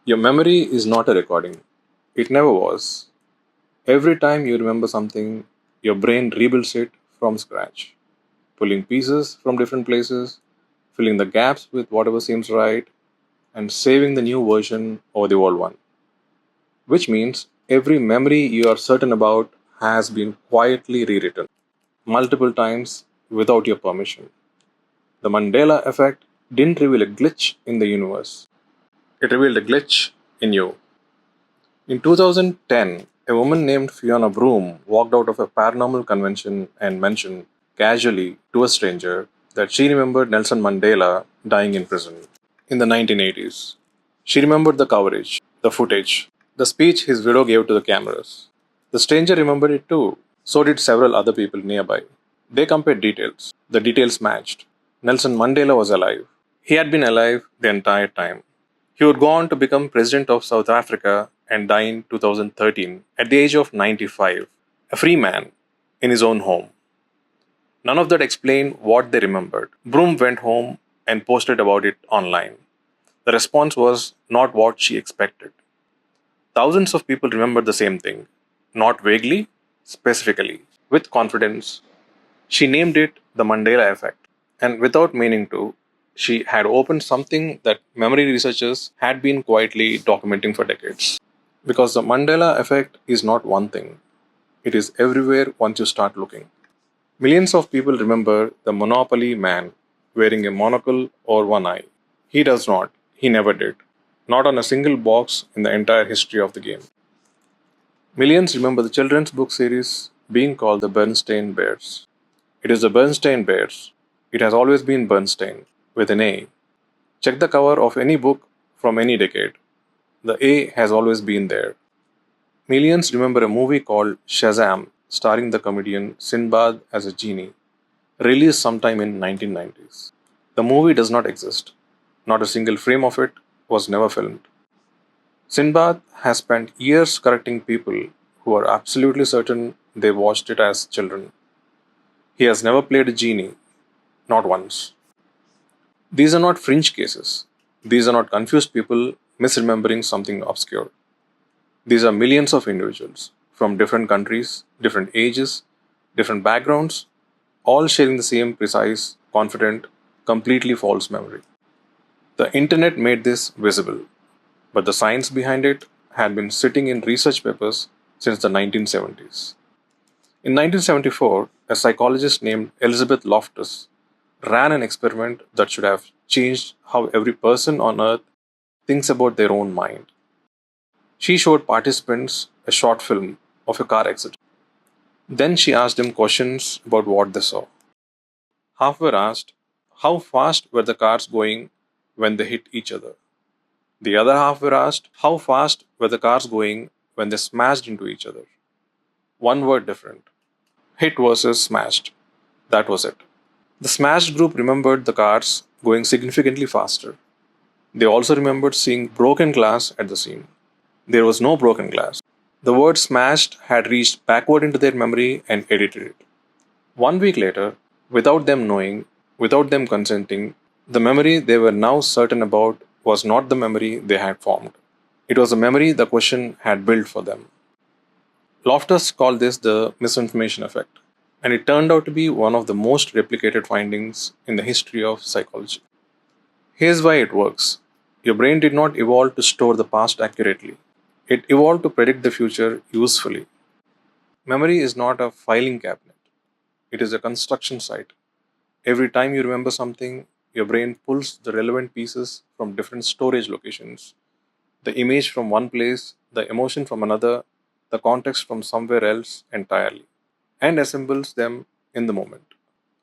Your memory is not a recording. It never was. Every time you remember something, your brain rebuilds it from scratch, pulling pieces from different places, filling the gaps with whatever seems right, and saving the new version over the old one. Which means every memory you are certain about has been quietly rewritten multiple times without your permission. The Mandela Effect didn't reveal a glitch in the universe, it revealed a glitch in you. In 2010, a woman named Fiona Broome walked out of a paranormal convention and mentioned casually to a stranger that she remembered Nelson Mandela dying in prison in the 1980s. She remembered the coverage, the footage, the speech his widow gave to the cameras. The stranger remembered it too. So did several other people nearby. They compared details. The details matched. Nelson Mandela was alive. He had been alive the entire time. He would go on to become president of South Africa and die in 2013 at the age of 95, a free man in his own home. None of that explained what they remembered. Broome went home and posted about it online. The response was not what she expected. Thousands of people remembered the same thing, not vaguely, specifically, with confidence. She named it the Mandela Effect, and without meaning to, she had opened something that memory researchers had been quietly documenting for decades. Because the Mandela Effect is not one thing, it is everywhere once you start looking. Millions of people remember the Monopoly man wearing a monocle or one eye. He does not. He never did. Not on a single box in the entire history of the game. Millions remember the children's book series being called the Berenstain Bears. It is the Berenstain Bears. It has always been Bernstein, with an A. Check the cover of any book from any decade. The A has always been there. Millions remember a movie called Shazaam, starring the comedian Sinbad as a genie, released sometime in 1990s. The movie does not exist. Not a single frame of it was never filmed. Sinbad has spent years correcting people who are absolutely certain they watched it as children. He has never played a genie, not once. These are not fringe cases. These are not confused people misremembering something obscure. These are millions of individuals from different countries, different ages, different backgrounds, all sharing the same precise, confident, completely false memory. The internet made this visible, but the science behind it had been sitting in research papers since the 1970s. In 1974, a psychologist named Elizabeth Loftus ran an experiment that should have changed how every person on earth thinks about their own mind. She showed participants a short film of a car accident. Then she asked them questions about what they saw. Half were asked, how fast were the cars going when they hit each other? The other half were asked, how fast were the cars going when they smashed into each other? One word different: hit versus smashed. That was it. The smashed group remembered the cars going significantly faster. They also remembered seeing broken glass at the scene. There was no broken glass. The word smashed had reached backward into their memory and edited it. 1 week later, without them knowing, without them consenting, the memory they were now certain about was not the memory they had formed. It was a memory the question had built for them. Loftus called this the misinformation effect, and it turned out to be one of the most replicated findings in the history of psychology. Here's why it works. Your brain did not evolve to store the past accurately. It evolved to predict the future usefully. Memory is not a filing cabinet. It is a construction site. Every time you remember something, your brain pulls the relevant pieces from different storage locations: the image from one place, the emotion from another, the context from somewhere else entirely, and assembles them in the moment,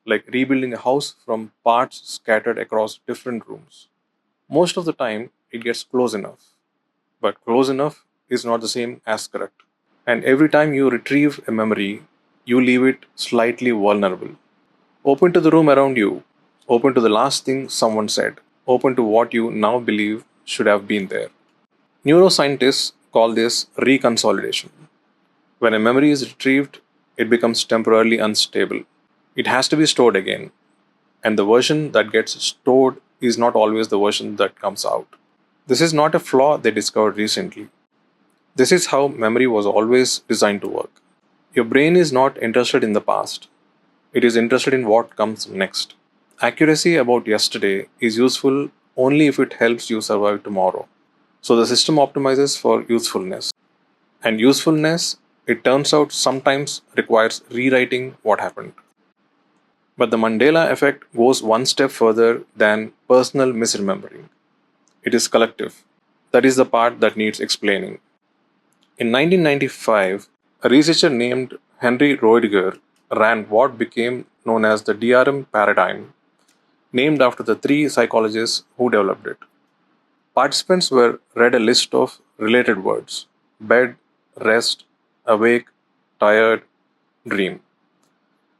like rebuilding a house from parts scattered across different rooms. Most of the time, it gets close enough, but close enough is not the same as correct. And every time you retrieve a memory, you leave it slightly vulnerable. Open to the room around you, open to the last thing someone said, open to what you now believe should have been there. Neuroscientists call this reconsolidation. When a memory is retrieved, it becomes temporarily unstable. It has to be stored again, and the version that gets stored is not always the version that comes out. This is not a flaw they discovered recently. This is how memory was always designed to work. Your brain is not interested in the past, it is interested in what comes next. Accuracy about yesterday is useful only if it helps you survive tomorrow. So the system optimizes for usefulness. And usefulness, it turns out, sometimes requires rewriting what happened. But the Mandela effect goes one step further than personal misremembering. It is collective. That is the part that needs explaining. In 1995, a researcher named Henry Roediger ran what became known as the DRM paradigm, named after the three psychologists who developed it. Participants were read a list of related words: bed, rest, awake, tired, dream.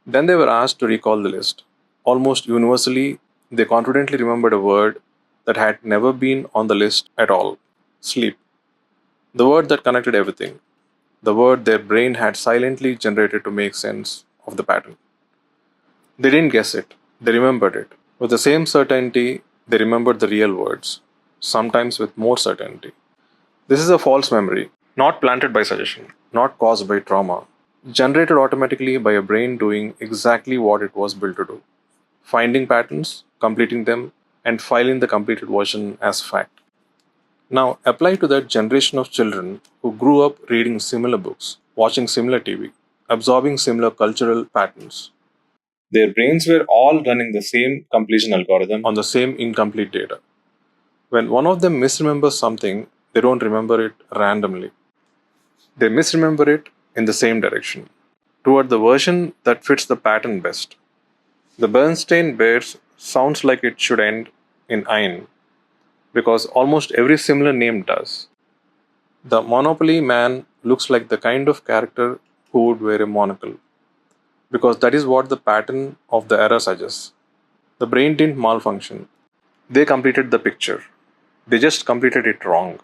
Then they were asked to recall the list. Almost universally, they confidently remembered a word that had never been on the list at all: sleep. The word that connected everything. The word their brain had silently generated to make sense of the pattern. They didn't guess it, they remembered it. With the same certainty, they remembered the real words, sometimes with more certainty. This is a false memory, not planted by suggestion, not caused by trauma, generated automatically by a brain doing exactly what it was built to do: finding patterns, completing them, and filing the completed version as fact. Now, apply to that generation of children who grew up reading similar books, watching similar TV, absorbing similar cultural patterns. Their brains were all running the same completion algorithm on the same incomplete data. When one of them misremembers something, they don't remember it randomly. They misremember it in the same direction, toward the version that fits the pattern best. The Berenstain Bears sounds like it should end in ein, because almost every similar name does. The Monopoly man looks like the kind of character who would wear a monocle, because that is what the pattern of the era suggests. The brain didn't malfunction, they completed the picture. They just completed it wrong,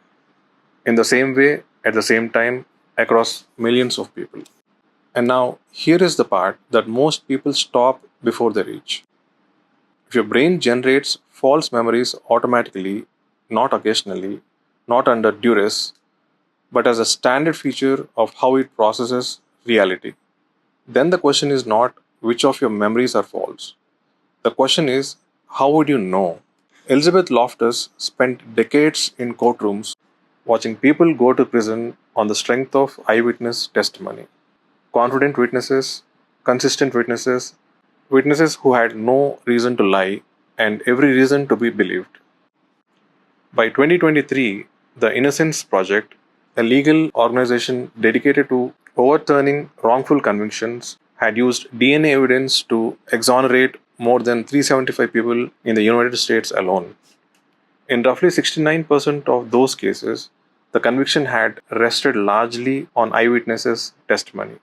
in the same way, at the same time, across millions of people. And now, here is the part that most people stop before they reach. If your brain generates false memories automatically, not occasionally, not under duress, but as a standard feature of how it processes reality, then the question is not which of your memories are false. The question is, how would you know? Elizabeth Loftus spent decades in courtrooms watching people go to prison on the strength of eyewitness testimony. Confident witnesses, consistent witnesses, witnesses who had no reason to lie and every reason to be believed. By 2023, the Innocence Project, a legal organization dedicated to overturning wrongful convictions, had used DNA evidence to exonerate more than 375 people in the United States alone. In roughly 69% of those cases, the conviction had rested largely on eyewitnesses' testimony.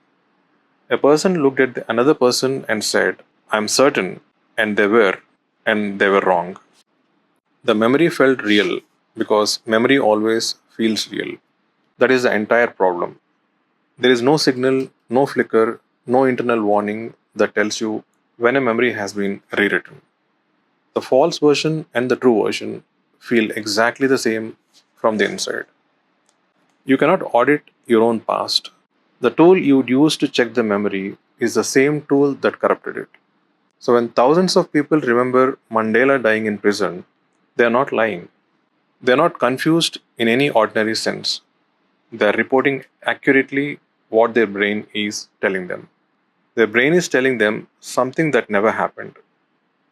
A person looked at another person and said, "I'm certain," and they were wrong. The memory felt real because memory always feels real. That is the entire problem. There is no signal, no flicker, no internal warning that tells you when a memory has been rewritten. The false version and the true version feel exactly the same from the inside. You cannot audit your own past. The tool you would use to check the memory is the same tool that corrupted it. So when thousands of people remember Mandela dying in prison, they are not lying. They are not confused in any ordinary sense. They are reporting accurately what their brain is telling them. Their brain is telling them something that never happened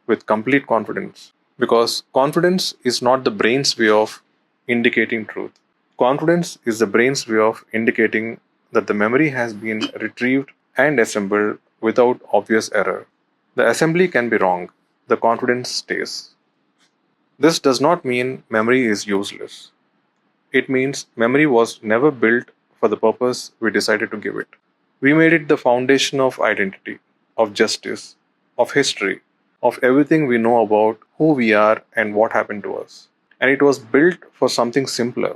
with complete confidence. Because confidence is not the brain's way of indicating truth. Confidence is the brain's way of indicating that the memory has been retrieved and assembled without obvious error. The assembly can be wrong, the confidence stays. This does not mean memory is useless. It means memory was never built for the purpose we decided to give it. We made it the foundation of identity, of justice, of history, of everything we know about who we are and what happened to us. And it was built for something simpler: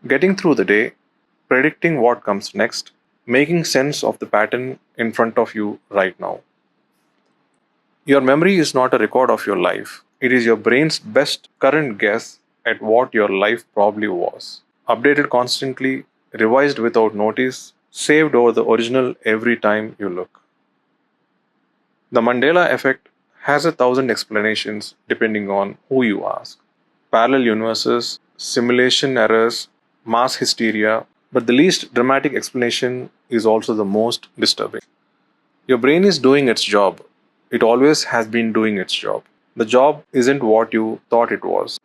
getting through the day, predicting what comes next, making sense of the pattern in front of you right now. Your memory is not a record of your life, it is your brain's best current guess at what your life probably was. Updated constantly, revised without notice, saved over the original every time you look. The Mandela Effect has 1,000 explanations depending on who you ask. Parallel universes, simulation errors, mass hysteria, but the least dramatic explanation is also the most disturbing. Your brain is doing its job. It always has been doing its job. The job isn't what you thought it was.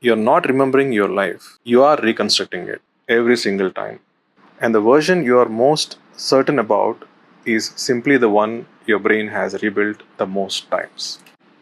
You're not remembering your life, you are reconstructing it every single time. And the version you are most certain about is simply the one your brain has rebuilt the most times.